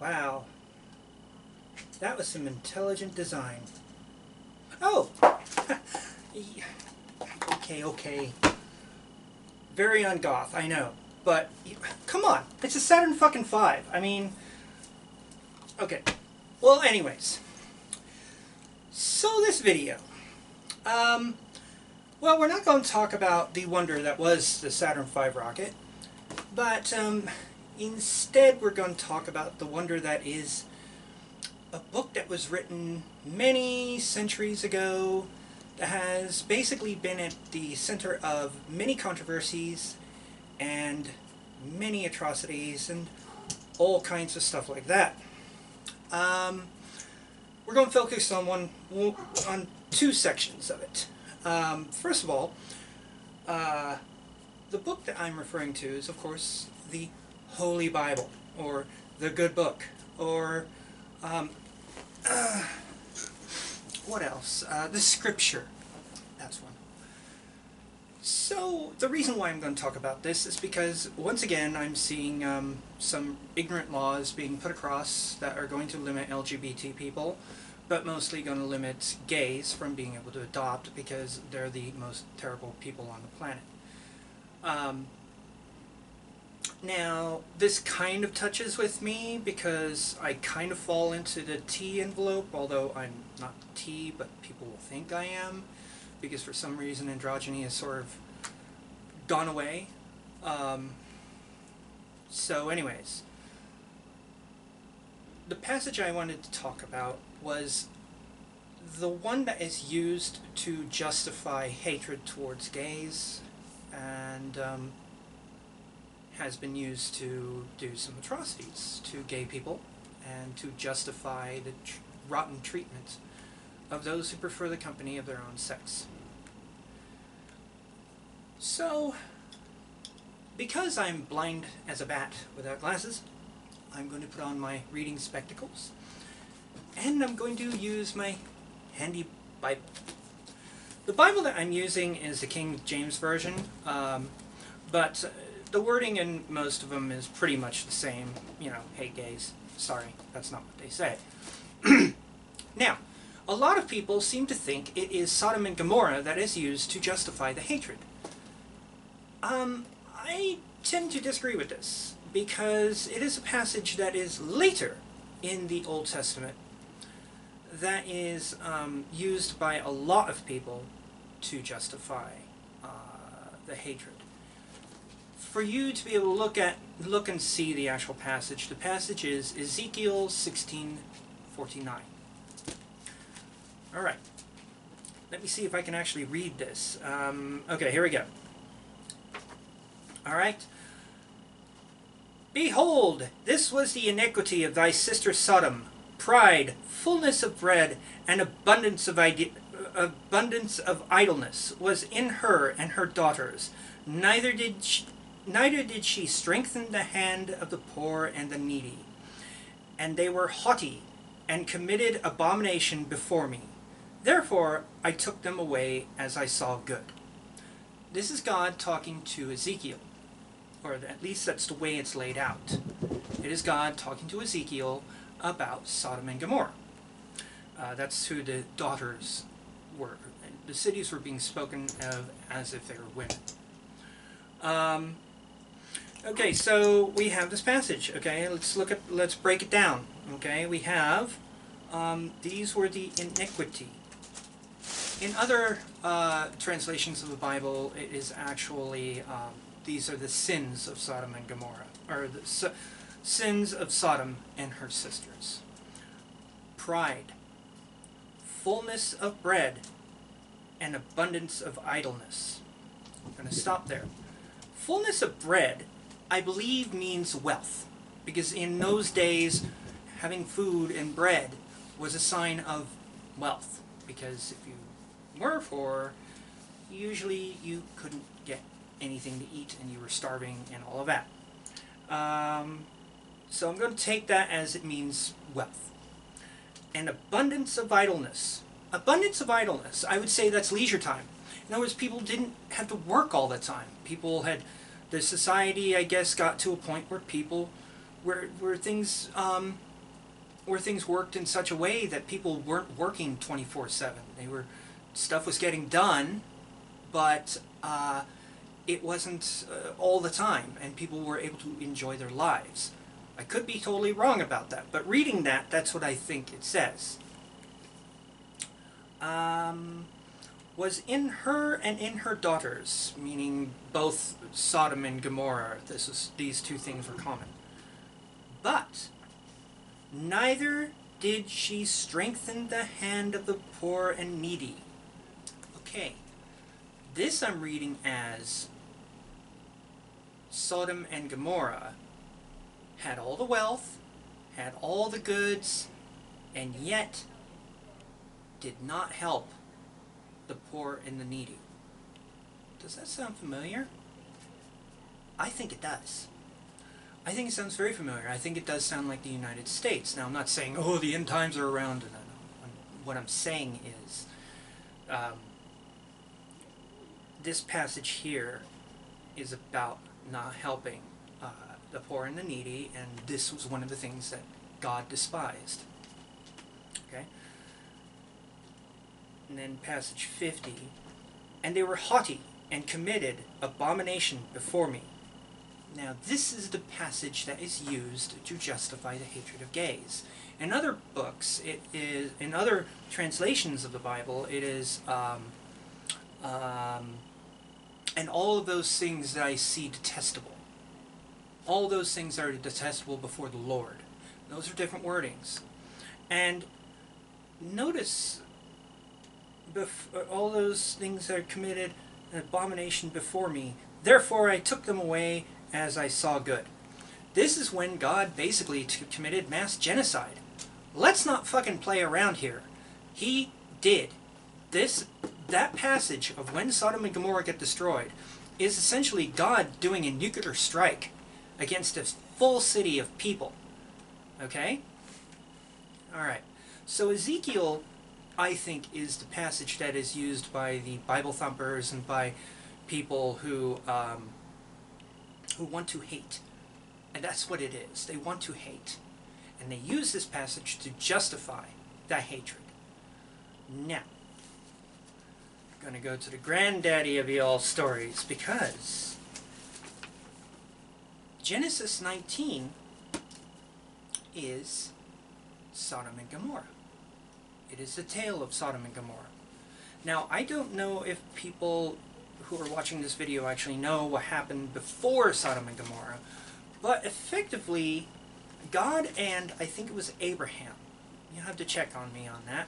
Wow. That was some intelligent design. Oh! Okay. Very ungoth, I know. But, come on. It's a Saturn fucking V. I mean... Okay. Well, anyways. So, this video. Well, we're not going to talk about the wonder that was the Saturn V rocket. But, instead we're going to talk about the wonder that is a book that was written many centuries ago, that has basically been at the center of many controversies and many atrocities and all kinds of stuff like that. We're going to focus on two sections of it. First of all, the book that I'm referring to is, of course, the Holy Bible, or the Good Book, or what else? The Scripture. That's one. So, the reason why I'm going to talk about this is because, once again, I'm seeing some ignorant laws being put across that are going to limit LGBT people, but mostly going to limit gays from being able to adopt because they're the most terrible people on the planet. Now, this kind of touches with me because I kind of fall into the T envelope, although I'm not T, but people will think I am, because for some reason androgyny has sort of gone away. So anyways, the passage I wanted to talk about was the one that is used to justify hatred towards gays, and has been used to do some atrocities to gay people and to justify the rotten treatment of those who prefer the company of their own sex. So, because I'm blind as a bat without glasses, I'm going to put on my reading spectacles and I'm going to use my handy Bible. The Bible that I'm using is the King James Version, but the wording in most of them is pretty much the same. You know, hey gays. Sorry, that's not what they say. Now, a lot of people seem to think it is Sodom and Gomorrah that is used to justify the hatred. I tend to disagree with this, because it is a passage that is later in the Old Testament that is used by a lot of people to justify the hatred. For you to be able to look and see the actual passage, the passage is Ezekiel 16:49. Alright, let me see if I can actually read this. Okay, here we go. Alright. Behold, this was the iniquity of thy sister Sodom, pride, fullness of bread, and abundance of idleness was in her and her daughters. Neither did she strengthen the hand of the poor and the needy. And they were haughty, and committed abomination before me. Therefore I took them away as I saw good. This is God talking to Ezekiel, or at least that's the way it's laid out. It is God talking to Ezekiel about Sodom and Gomorrah. That's who the daughters were. The cities were being spoken of as if they were women. Okay, so we have this passage. Okay, let's break it down. Okay, we have these were the iniquity. In other translations of the Bible, it is actually these are the sins of Sodom and Gomorrah, or the sins of Sodom and her sisters. Pride, fullness of bread, and abundance of idleness. I'm going to stop there. Fullness of bread, I believe, means wealth, because in those days, having food and bread was a sign of wealth, because if you were poor, usually you couldn't get anything to eat and you were starving and all of that. So I'm going to take that as it means wealth. And abundance of idleness. Abundance of idleness, I would say that's leisure time. In other words, people didn't have to work all the time. People had, the society, I guess, got to a point where people, where things where things worked in such a way that people weren't working 24/7. Stuff was getting done, but it wasn't all the time, and people were able to enjoy their lives. I could be totally wrong about that, but reading that, that's what I think it says. Was in her and in her daughters, meaning both Sodom and Gomorrah. These two things were common. But neither did she strengthen the hand of the poor and needy. Okay, this I'm reading as Sodom and Gomorrah had all the wealth, had all the goods, and yet did not help the poor and the needy. Does that sound familiar? I think it does. I think it sounds very familiar. I think it does sound like the United States. Now, I'm not saying, oh, the end times are around. No. What I'm saying is, this passage here is about not helping the poor and the needy, and this was one of the things that God despised. Okay? And then passage 50, and they were haughty and committed abomination before me. Now this is the passage that is used to justify the hatred of gays. In other books, it is, in other translations of the Bible, it is, and all of those things that I see detestable. All those things are detestable before the Lord. Those are different wordings. And notice, all those things that are committed an abomination before me, therefore I took them away as I saw good. This is when God basically committed mass genocide. Let's not fucking play around here. He did. That passage of when Sodom and Gomorrah get destroyed is essentially God doing a nuclear strike against a full city of people. Okay? Alright. So Ezekiel, I think, is the passage that is used by the Bible thumpers and by people who want to hate. And that's what it is. They want to hate. And they use this passage to justify that hatred. Now, I'm going to go to the granddaddy of all stories, because Genesis 19 is Sodom and Gomorrah. It is the tale of Sodom and Gomorrah. Now, I don't know if people who are watching this video actually know what happened before Sodom and Gomorrah, but effectively, God and I think it was Abraham, you'll have to check on me on that,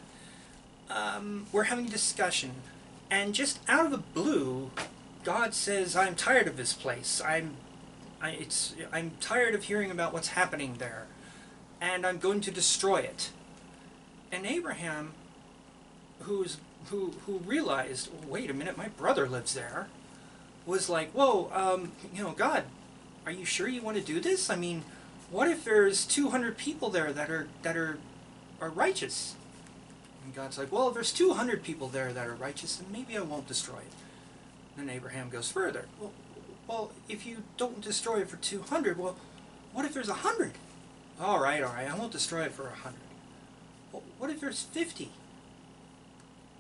we're having a discussion, and just out of the blue, God says, I'm tired of this place. I'm tired of hearing about what's happening there, and I'm going to destroy it. And Abraham, who realized, wait a minute, my brother lives there, was like, whoa, God, are you sure you want to do this? I mean, what if there's 200 people there that are righteous? And God's like, well, if there's 200 people there that are righteous, then maybe I won't destroy it. And Abraham goes further. Well, if you don't destroy it for 200, well, what if there's 100? All right, I won't destroy it for 100. Well, what if there's 50?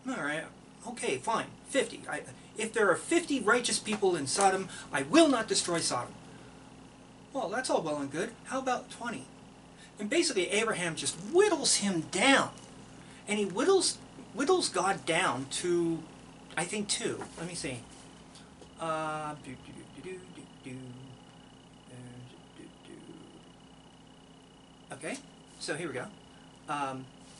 All right, okay, fine, 50. If there are 50 righteous people in Sodom, I will not destroy Sodom. Well, that's all well and good. How about 20? And basically, Abraham just whittles him down. And he whittles God down to, I think, 2. Let me see. Okay, so here we go.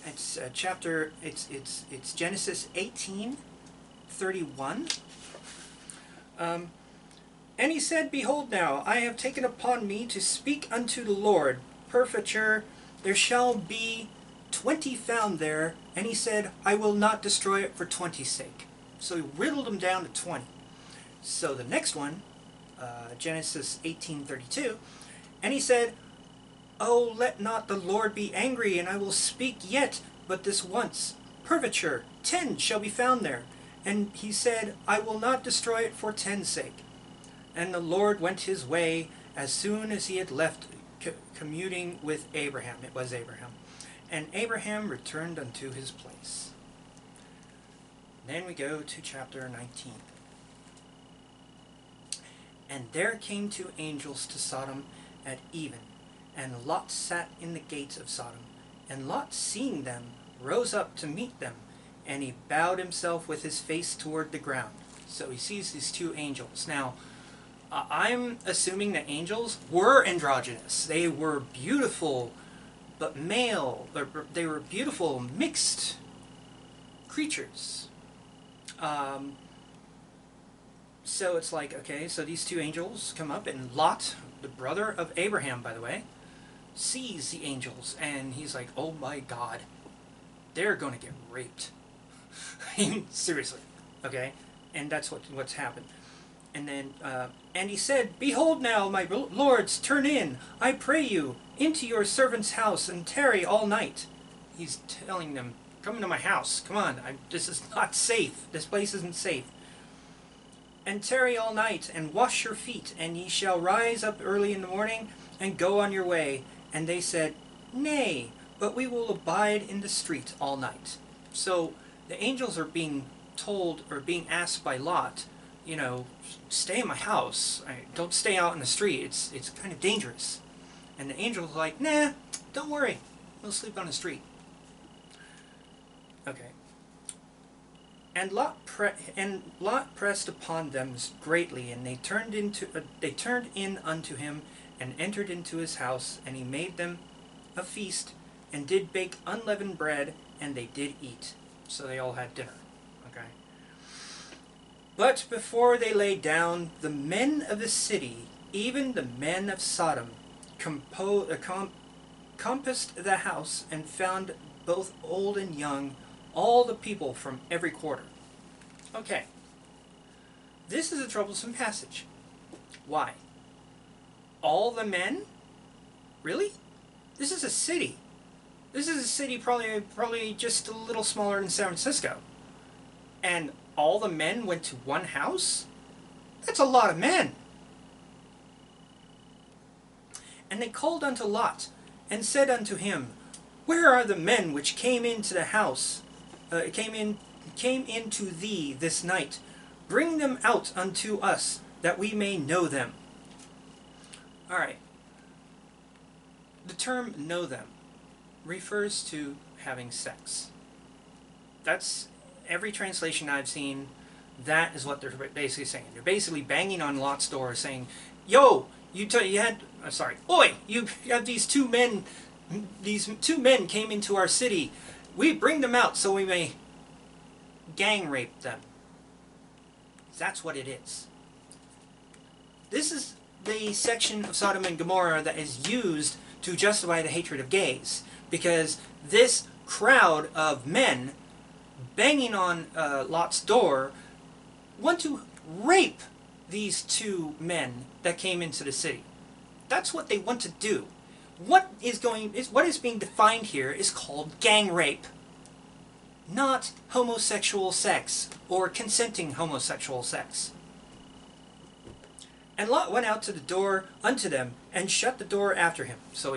It's it's Genesis 18:31. And he said, behold now, I have taken upon me to speak unto the Lord. Perpeture, there shall be 20 found there. And he said, I will not destroy it for 20's sake. So he whittled him down to 20. So the next one, Genesis 18:32, and he said, oh, let not the Lord be angry, and I will speak yet but this once. Perpeture, 10 shall be found there. And he said, I will not destroy it for 10's sake. And the Lord went his way as soon as he had left commuting with Abraham. It was Abraham. And Abraham returned unto his place. Then we go to chapter 19. And there came two angels to Sodom at even, and Lot sat in the gates of Sodom. And Lot, seeing them, rose up to meet them, and he bowed himself with his face toward the ground. So he sees these two angels. Now, I'm assuming the angels were androgynous. They were beautiful, but male. They were beautiful, mixed creatures. So it's like, okay, so these two angels come up, and Lot, the brother of Abraham, by the way, sees the angels, and he's like, oh my God, they're going to get raped. I mean, seriously, okay? And that's what's happened. And then, and he said, behold now, my lords, turn in, I pray you, into your servant's house, and tarry all night. He's telling them, come into my house, come on, this is not safe, this place isn't safe. And tarry all night, and wash your feet, and ye shall rise up early in the morning, and go on your way. And they said, nay, but we will abide in the street all night. So the angels are being told, or being asked by Lot, you know, stay in my house. Don't stay out in the street. It's kind of dangerous. And the angels are like, nah, don't worry. We'll sleep on the street. Okay. And Lot pressed upon them greatly, and they turned in unto him, and entered into his house, and he made them a feast, and did bake unleavened bread, and they did eat. So they all had dinner. Okay. But before they lay down, the men of the city, even the men of Sodom, compassed the house, and found both old and young, all the people from every quarter. Okay. This is a troublesome passage. Why? All the men? Really? This is a city. This is a city probably just a little smaller than San Francisco. And all the men went to one house? That's a lot of men. And they called unto Lot, and said unto him, where are the men which came into the house, came into thee this night? Bring them out unto us, that we may know them. Alright. The term know them refers to having sex. That's every translation I've seen. That is what they're basically saying. They're basically banging on Lot's door saying, yo, you have these two men. These two men came into our city. We bring them out so we may gang rape them. That's what it is. This is the section of Sodom and Gomorrah that is used to justify the hatred of gays. Because this crowd of men banging on Lot's door want to rape these two men that came into the city. That's what they want to do. What is being defined here is called gang rape, not homosexual sex or consenting homosexual sex. And Lot went out to the door unto them, and shut the door after him. So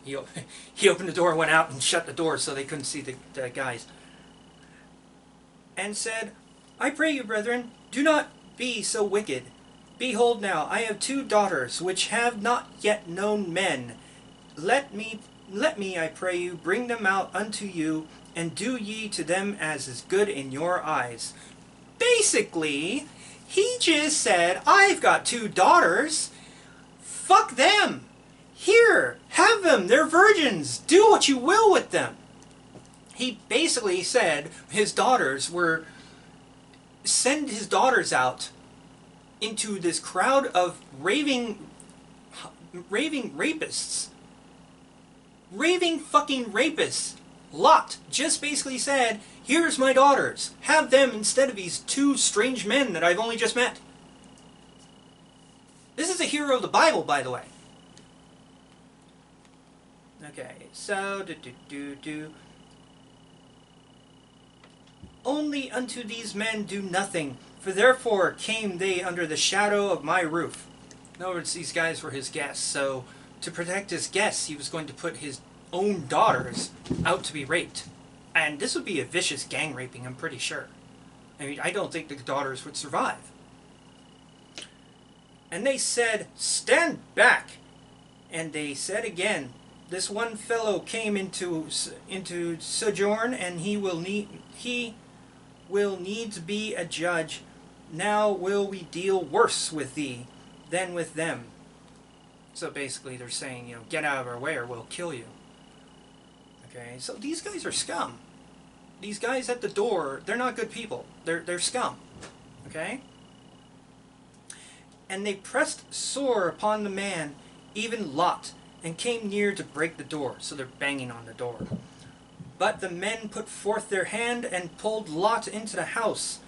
he opened the door, went out, and shut the door so they couldn't see the guys. And said, I pray you, brethren, do not be so wicked. Behold now, I have two daughters, which have not yet known men. Let me, I pray you, bring them out unto you, and do ye to them as is good in your eyes. Basically, he just said, I've got two daughters. Fuck them. Here, have them. They're virgins. Do what you will with them. He basically said his daughters were, send his daughters out into this crowd of raving rapists. Raving fucking rapists. Lot just basically said, here's my daughters. Have them instead of these two strange men that I've only just met. This is a hero of the Bible, by the way. Okay, so, Only unto these men do nothing, for therefore came they under the shadow of my roof. In other words, these guys were his guests, so to protect his guests, he was going to put his own daughters out to be raped. And this would be a vicious gang raping, I'm pretty sure. I mean, I don't think the daughters would survive. And they said, "Stand back!" And they said again, "This one fellow came into sojourn, and he will needs be a judge. Now will we deal worse with thee than with them." So basically they're saying, you know, get out of our way or we'll kill you. Okay, so these guys are scum. These guys at the door, they're not good people. They're scum. Okay? And they pressed sore upon the man, even Lot, and came near to break the door. So they're banging on the door. But the men put forth their hand and pulled Lot into the house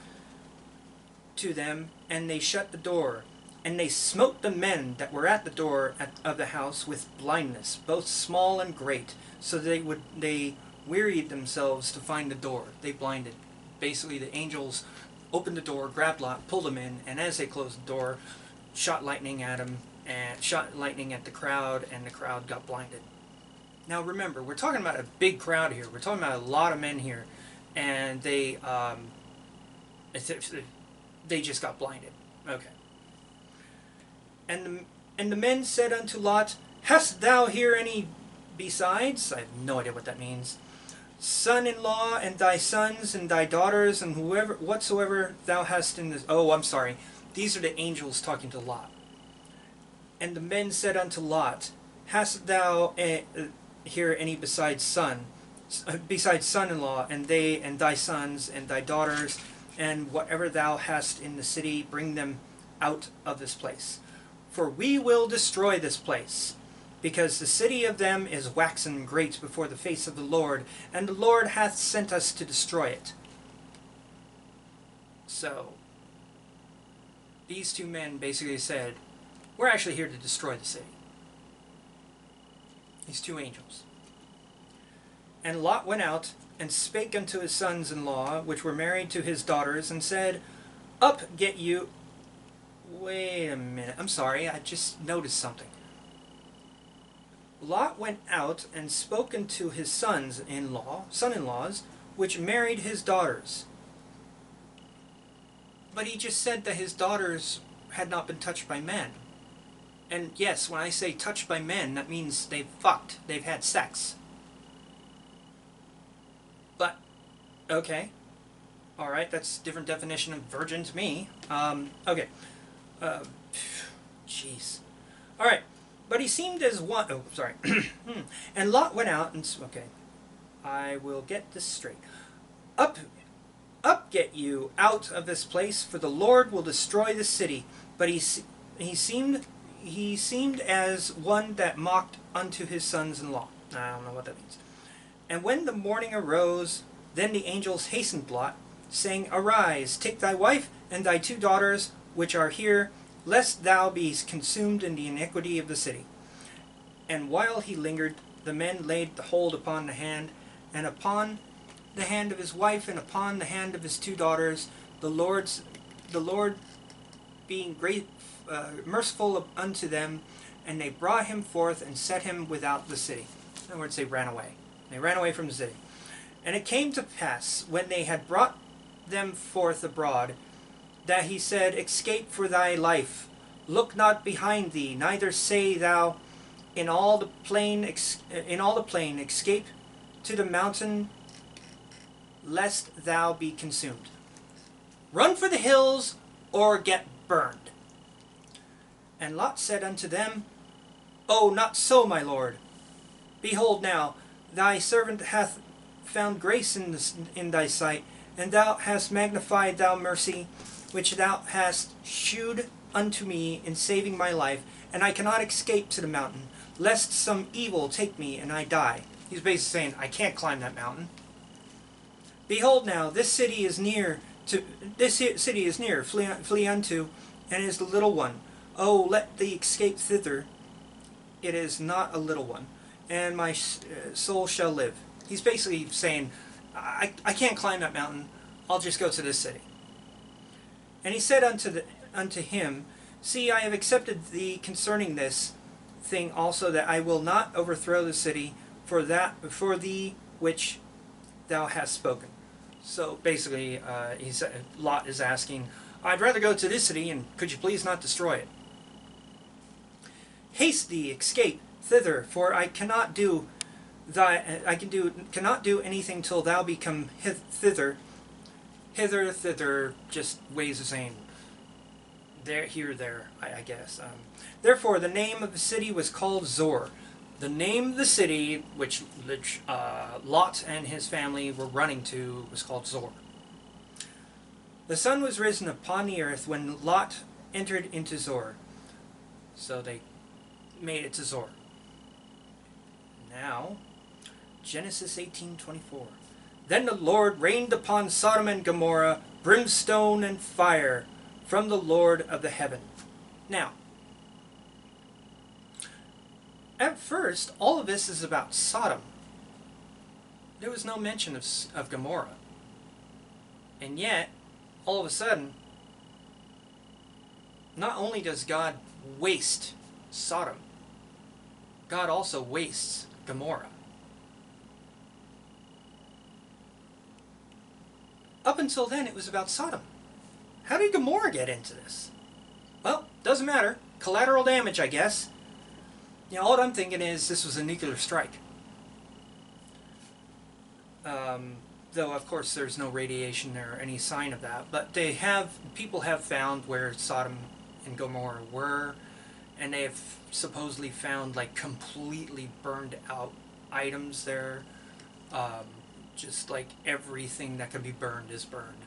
to them, and they shut the door. And they smote the men that were at the door of the house with blindness, both small and great, so they wearied themselves to find the door. They blinded. Basically, the angels opened the door, grabbed Lot, pulled him in, and as they closed the door, shot lightning at him, and shot lightning at the crowd, and the crowd got blinded. Now remember, we're talking about a big crowd here. We're talking about a lot of men here, and they just got blinded. Okay. And the men said unto Lot, "Hast thou here any besides?" I have no idea what that means. "Son-in-law, and thy sons, and thy daughters, and whatsoever thou hast in this." Oh, I'm sorry. These are the angels talking to Lot. And the men said unto Lot, "Hast thou here any besides son-in-law, and thy sons, and thy daughters, and whatever thou hast in the city, bring them out of this place. For we will destroy this place, because the city of them is waxen great before the face of the Lord, and the Lord hath sent us to destroy it." So, these two men basically said, we're actually here to destroy the city. These two angels. And Lot went out, and spake unto his sons-in-law, which were married to his daughters, and said, "Up, get you..." Wait a minute, I'm sorry, I just noticed something. Lot went out and spoke unto his son-in-laws, which married his daughters. But he just said that his daughters had not been touched by men. And yes, when I say touched by men, that means they've fucked, they've had sex. But, okay. Alright, that's a different definition of virgin to me. Okay. Jeez. Alright. But he seemed as one... Oh, sorry. And Lot went out and... Okay. I will get this straight. Up get you out of this place, for the Lord will destroy the city. But he seemed as one that mocked unto his sons-in-law. I don't know what that means. And when the morning arose, then the angels hastened Lot, saying, "Arise, take thy wife and thy two daughters, which are here, lest thou be consumed in the iniquity of the city." And while he lingered, the men laid the hold upon the hand, and upon the hand of his wife, and upon the hand of his two daughters, the Lord being great merciful unto them, and they brought him forth and set him without the city. In other words, they ran away. They ran away from the city. And it came to pass, when they had brought them forth abroad, that he said, "Escape for thy life. Look not behind thee, neither say thou in all the plain, escape to the mountain, lest thou be consumed. Run for the hills, or get burned." And Lot said unto them, "Oh, not so, my lord. Behold now, thy servant hath found grace in thy sight, and thou hast magnified thy mercy, which thou hast shewed unto me in saving my life, and I cannot escape to the mountain, lest some evil take me and I die." He's basically saying, I can't climb that mountain. "Behold now, this city is near, flee unto, and is the little one. Oh, let thee escape thither. It is not a little one, and my soul shall live." He's basically saying, I can't climb that mountain. I'll just go to this city. And he said unto him, "See, I have accepted thee concerning this thing also, that I will not overthrow the city, for thee which thou hast spoken. So basically, Lot is asking, I'd rather go to this city, and could you please not destroy it? Haste thee, escape thither, for I cannot do cannot do anything till thou become thither. Hither, thither, just ways of saying there, here, there, I guess. Therefore, the name of the city was called Zor. The name of the city which Lot and his family were running to was called Zor. The sun was risen upon the earth when Lot entered into Zor. So they made it to Zor. Now, Genesis 18:24. Then the Lord rained upon Sodom and Gomorrah brimstone and fire from the Lord of the heaven. Now, at first, all of this is about Sodom. There was no mention of Gomorrah. And yet, all of a sudden, not only does God waste Sodom, God also wastes Gomorrah. Up until then, it was about Sodom. How did Gomorrah get into this? Well, doesn't matter. Collateral damage, I guess. You know, all I'm thinking is this was a nuclear strike. Though, of course, there's no radiation or any sign of that. But people have found where Sodom and Gomorrah were, and they have supposedly found, like, completely burned out items there. Just like everything that can be burned is burned.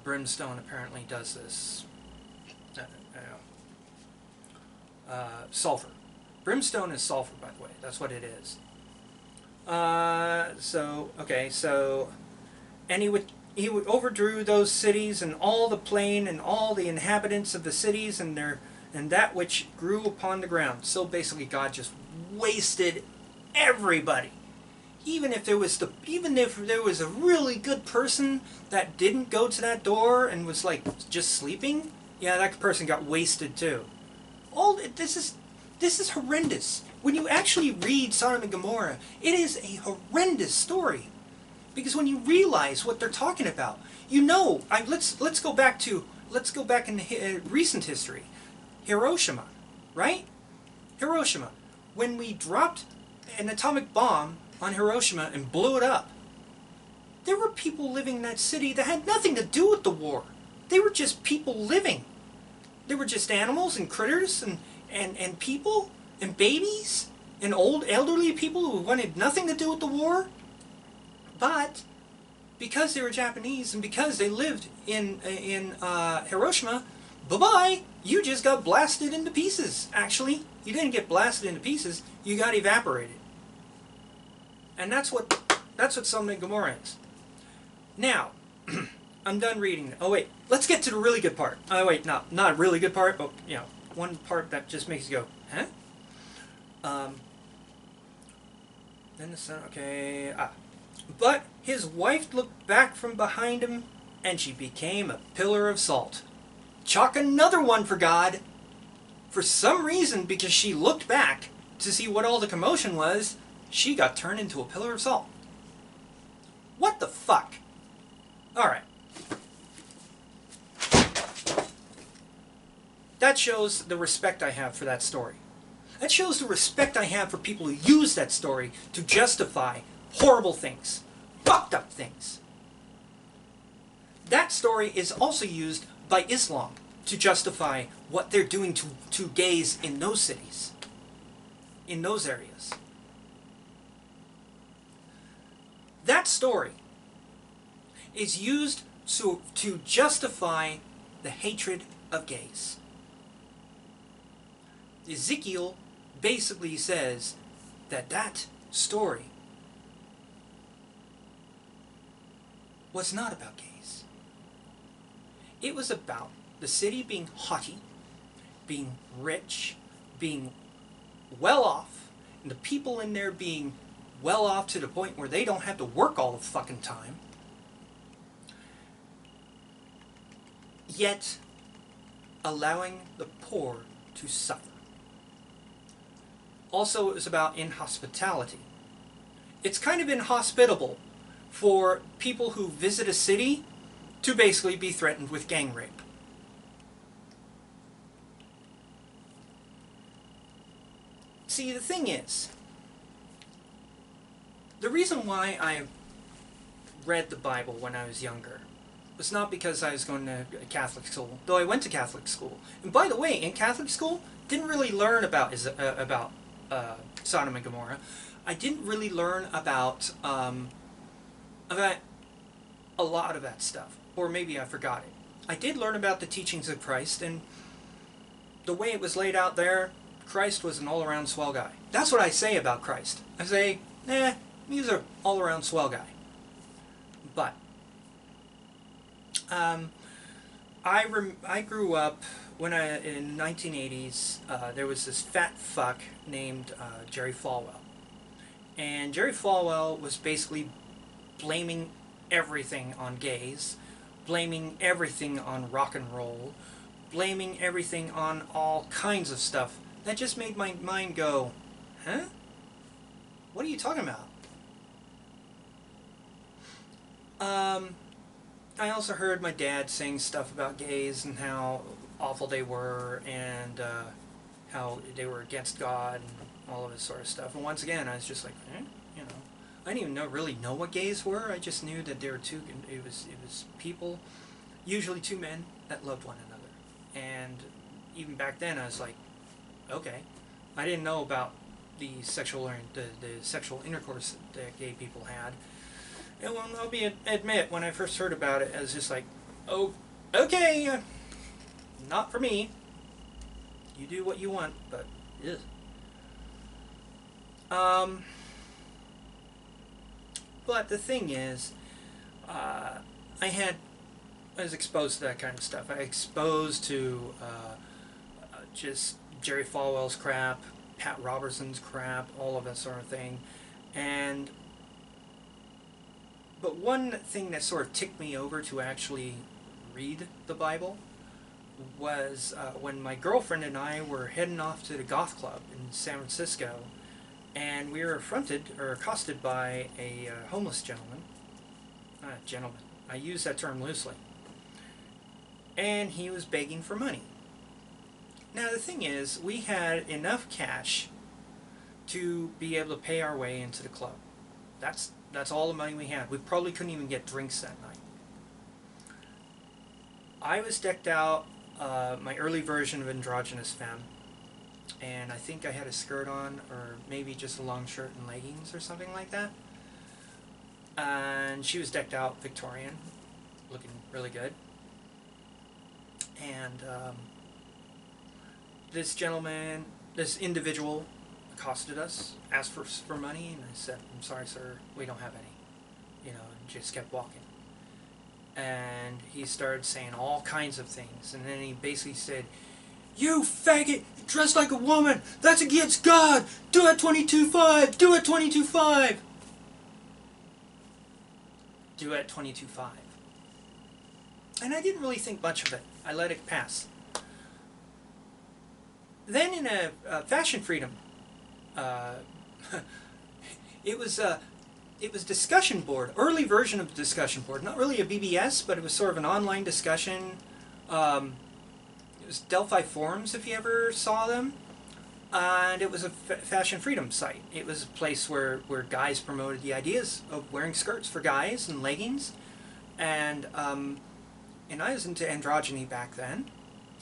Brimstone apparently does this. Sulfur. Brimstone is sulfur, by the way. That's what it is. And he would overdrew those cities and all the plain and all the inhabitants of the cities and that which grew upon the ground. So basically, God just wasted everybody. Even if there was a really good person that didn't go to that door and was like just sleeping, yeah, that person got wasted too. This is horrendous. When you actually read Sodom and Gomorrah, it is a horrendous story, because when you realize what they're talking about, you know. Let's go back in recent history, Hiroshima, right? Hiroshima, when we dropped an atomic bomb on Hiroshima and blew it up, there were people living in that city that had nothing to do with the war. They were just people living. They were just animals and critters and people and babies and elderly people who wanted nothing to do with the war. But because they were Japanese and because they lived in Hiroshima, bye-bye, you just got blasted into pieces. Actually, you didn't get blasted into pieces, you got evaporated. And that's what Sodom and Gomorrah is. Now, I'm done reading. Oh wait, let's get to the really good part. Oh wait, no, not a really good part, but you know, one part that just makes you go, huh? Then the son, okay, But his wife looked back from behind him, and she became a pillar of salt. Chalk another one for God. For some reason, because she looked back to see what all the commotion was, she got turned into a pillar of salt. What the fuck? Alright. That shows the respect I have for that story. That shows the respect I have for people who use that story to justify horrible things. Fucked up things. That story is also used by Islam to justify what they're doing to gays in those cities. In those areas. That story is used to justify the hatred of gays. Ezekiel basically says that story was not about gays. It was about the city being haughty, being rich, being well off, and the people in there being well off to the point where they don't have to work all the fucking time. Yet allowing the poor to suffer. Also, it was about inhospitality. it's kind of inhospitable for people who visit a city to basically be threatened with gang rape. See, the thing is, the reason why I read the Bible when I was younger was not because I was going to a Catholic school, though I went to Catholic school. And by the way, in Catholic school, didn't really learn about Sodom and Gomorrah. I didn't really learn about a lot of that stuff, or maybe I forgot it. I did learn about the teachings of Christ, and the way it was laid out there, Christ was an all-around swell guy. That's what I say about Christ. I say, he's an all-around swell guy. But I grew up when in the 1980s. There was this fat fuck named Jerry Falwell, and Jerry Falwell was basically blaming everything on gays, blaming everything on rock and roll, blaming everything on all kinds of stuff. That just made my mind go, huh? What are you talking about? I also heard my dad saying stuff about gays and how awful they were, and how they were against God and all of this sort of stuff. And once again, I was just like, you know, I didn't even really know what gays were. I just knew that there were two. It was people, usually two men, that loved one another. And even back then, I was like, okay. I didn't know about the sexual intercourse that gay people had. And I'll admit, when I first heard about it, I was just like, oh, okay, not for me. You do what you want, but ugh. But the thing is, I was exposed to that kind of stuff. I exposed to just Jerry Falwell's crap, Pat Robertson's crap, all of that sort of thing. But one thing that sort of ticked me over to actually read the Bible was when my girlfriend and I were heading off to the goth club in San Francisco, and we were accosted by a homeless gentleman. Gentleman. I use that term loosely. And he was begging for money. Now the thing is, we had enough cash to be able to pay our way into the club. That's all the money we had. We probably couldn't even get drinks that night. I was decked out, my early version of androgynous femme, and I think I had a skirt on, or maybe just a long shirt and leggings or something like that. And she was decked out Victorian, looking really good. And this individual accosted us, asked for money, and I said, "I'm sorry, sir, we don't have any," and just kept walking. And he started saying all kinds of things, and then he basically said, "You faggot, dressed like a woman, that's against God, do it 22.5, do it 22.5. Do it 22.5. And I didn't really think much of it. I let it pass. Then in a Fashion Freedom, it was discussion board, early version of the discussion board. Not really a BBS, but it was sort of an online discussion. It was Delphi Forums, if you ever saw them. And it was a Fashion Freedom site. It was a place where guys promoted the ideas of wearing skirts for guys and leggings. And I was into androgyny back then.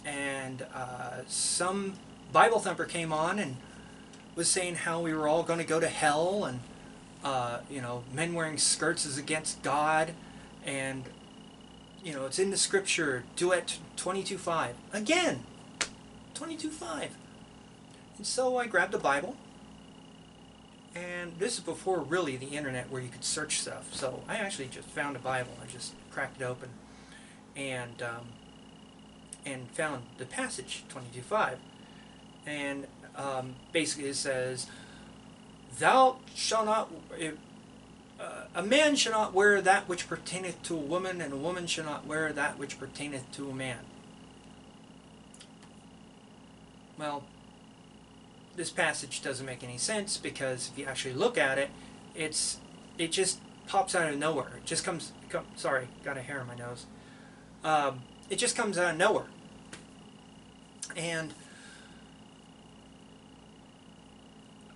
And some Bible thumper came on and was saying how we were all going to go to hell, and men wearing skirts is against God, and it's in the scripture, do it 22.5. Again, 22.5. And so I grabbed a Bible, and this is before really the internet where you could search stuff. So I actually just found a Bible. I just cracked it open and found the passage 22.5, and basically it says, "Thou shalt not, a man shall not wear that which pertaineth to a woman, and a woman shall not wear that which pertaineth to a man." Well, this passage doesn't make any sense, because if you actually look at it, it just pops out of nowhere. It just sorry, got a hair in my nose. It just comes out of nowhere. And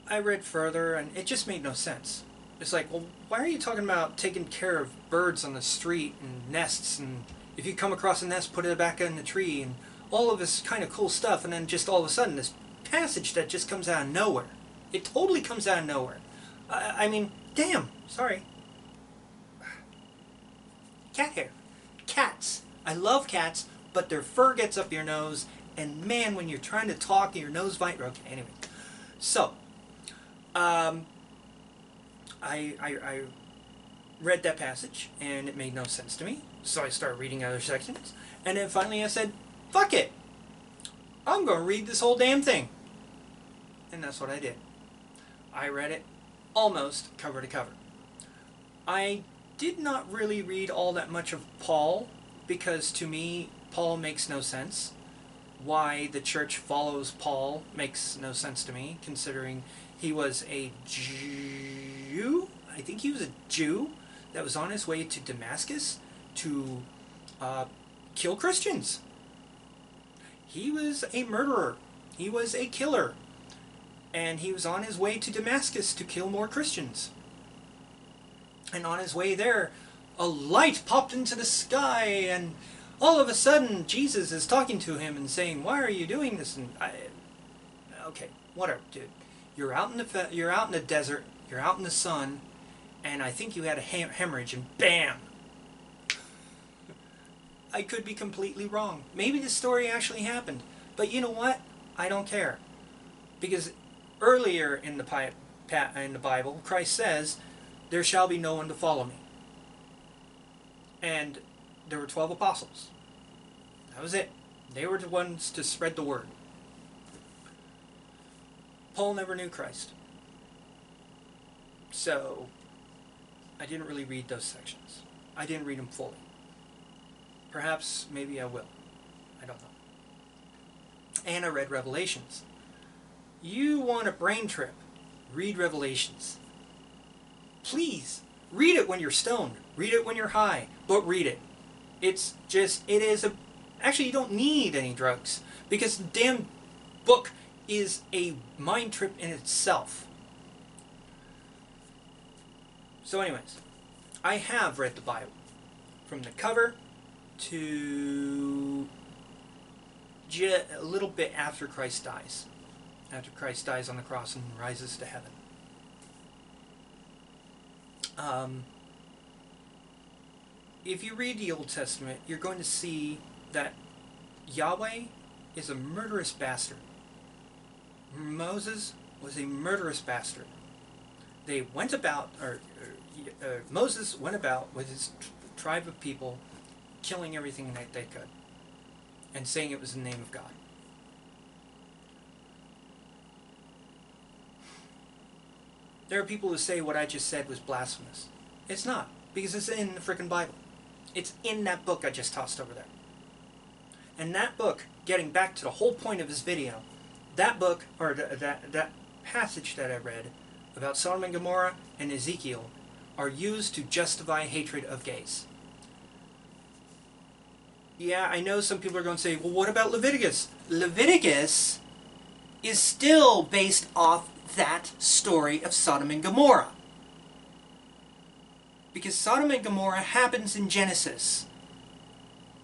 I read further, and it just made no sense. It's like, well, why are you talking about taking care of birds on the street and nests, and if you come across a nest, put it back in the tree, and all of this kind of cool stuff, and then just all of a sudden this passage that just comes out of nowhere. It totally comes out of nowhere. I mean, damn, sorry. Cat hair. Cats. I love cats, but their fur gets up your nose, and man, when you're trying to talk and your nose vibrates. Okay, anyway. So, I read that passage, and it made no sense to me. So I started reading other sections, and then finally I said, fuck it. I'm going to read this whole damn thing. And that's what I did. I read it almost cover to cover. I did not really read all that much of Paul, because to me, Paul makes no sense. Why the church follows Paul makes no sense to me, considering he was a Jew. I think he was a Jew that was on his way to Damascus to kill Christians. He was a murderer. He was a killer. And he was on his way to Damascus to kill more Christians. And on his way there, a light popped into the sky, and all of a sudden Jesus is talking to him and saying, why are you doing this? And okay, whatever, dude. You're out in the desert, you're out in the sun, and I think you had a hemorrhage, and bam! I could be completely wrong. Maybe this story actually happened. But you know what? I don't care. Because earlier in the Bible, Christ says, there shall be no one to follow me. And there were 12 apostles. That was it. They were the ones to spread the word. Paul never knew Christ. So, I didn't really read those sections. I didn't read them fully. Perhaps, maybe I will. I don't know. And I read Revelations. You want a brain trip? Read Revelations. Please, read it when you're stoned. Read it when you're high. But read it. Actually, you don't need any drugs. Because the damn book is a mind trip in itself. So anyways, I have read the Bible. From the cover to a little bit after Christ dies. After Christ dies on the cross and rises to heaven. If you read the Old Testament, you're going to see that Yahweh is a murderous bastard. Moses was a murderous bastard. They went about, Moses went about with his tribe of people, killing everything that they could, and saying it was the name of God. There are people who say what I just said was blasphemous. It's not, because it's in the frickin' Bible. It's in that book I just tossed over there. And that book, getting back to the whole point of this video, that book, or that passage that I read about Sodom and Gomorrah and Ezekiel, are used to justify hatred of gays. Yeah, I know some people are going to say, well, what about Leviticus? Leviticus is still based off that story of Sodom and Gomorrah. Because Sodom and Gomorrah happens in Genesis,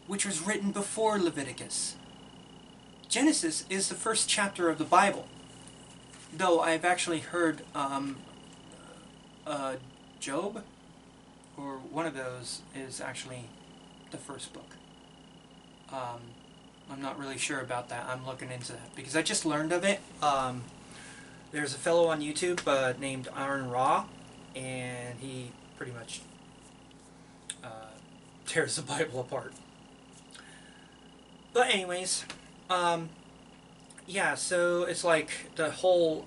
which was written before Leviticus. Genesis is the first chapter of the Bible. Though I've actually heard Job, or one of those, is actually the first book. I'm not really sure about that. I'm looking into that because I just learned of it. There's a fellow on YouTube named Aaron Ra, and he pretty much tears the Bible apart. But anyways, yeah, so it's like the whole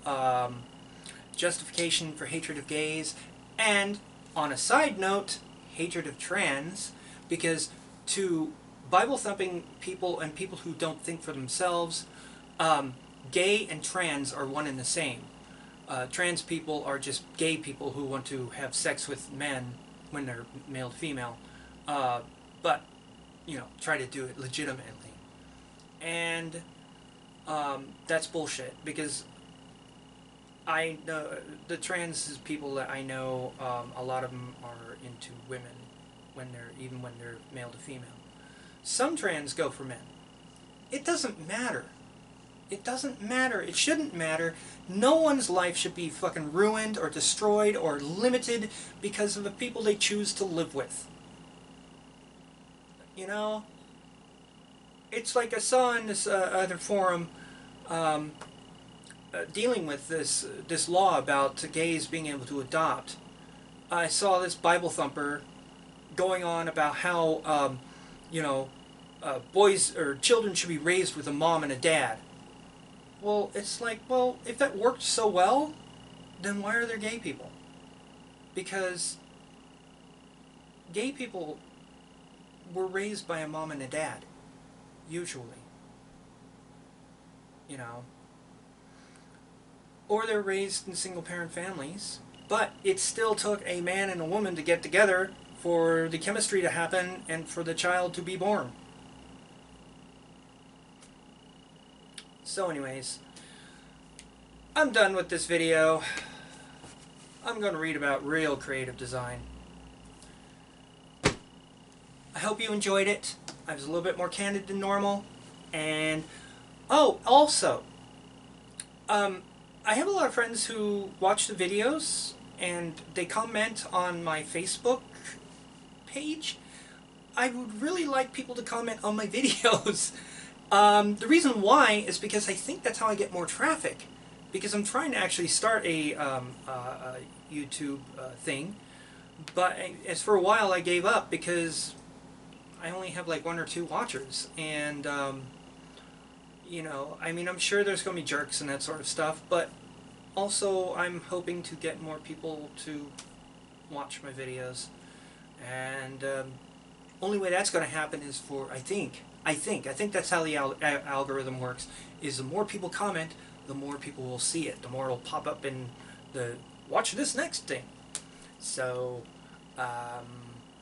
justification for hatred of gays, and on a side note, hatred of trans, because to Bible-thumping people and people who don't think for themselves, gay and trans are one and the same. Trans people are just gay people who want to have sex with men when they're male to female, but, you know, try to do it legitimately. And that's bullshit, because I know the trans people that I know, a lot of them are into women even when they're male to female. Some trans go for men. It doesn't matter. It doesn't matter. It shouldn't matter. No one's life should be fucking ruined or destroyed or limited because of the people they choose to live with. You know? It's like I saw in this other forum dealing with this law about gays being able to adopt. I saw this Bible thumper going on about how, you know, boys or children should be raised with a mom and a dad. Well, it's like, well, if that worked so well, then why are there gay people? Because gay people were raised by a mom and a dad, usually. You know. Or they're raised in single-parent families, but it still took a man and a woman to get together for the chemistry to happen and for the child to be born. So anyways, I'm done with this video. I'm going to read about real creative design. I hope you enjoyed it. I was a little bit more candid than normal. And, oh, also, I have a lot of friends who watch the videos and they comment on my Facebook page. I would really like people to comment on my videos. The reason why is because I think that's how I get more traffic. Because I'm trying to actually start a YouTube thing. But as for a while I gave up because I only have like 1 or 2 watchers. And, you know, I mean, I'm sure there's going to be jerks and that sort of stuff. But also I'm hoping to get more people to watch my videos. And only way that's going to happen is for, I think that's how the algorithm works, is the more people comment, the more people will see it. The more it'll pop up in the watch this next thing. So,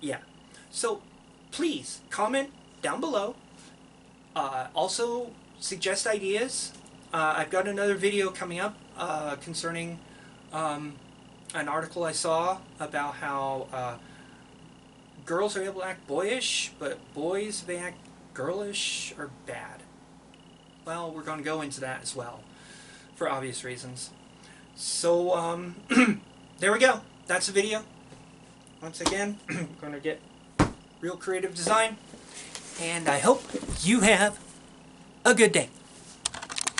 yeah. So, please comment down below. Also, suggest ideas. I've got another video coming up concerning an article I saw about how girls are able to act boyish, but boys, if they act girlish, are bad. Well, we're going to go into that as well, for obvious reasons. So, there we go. That's the video. Once again, I'm going to get real creative design, and I hope you have a good day.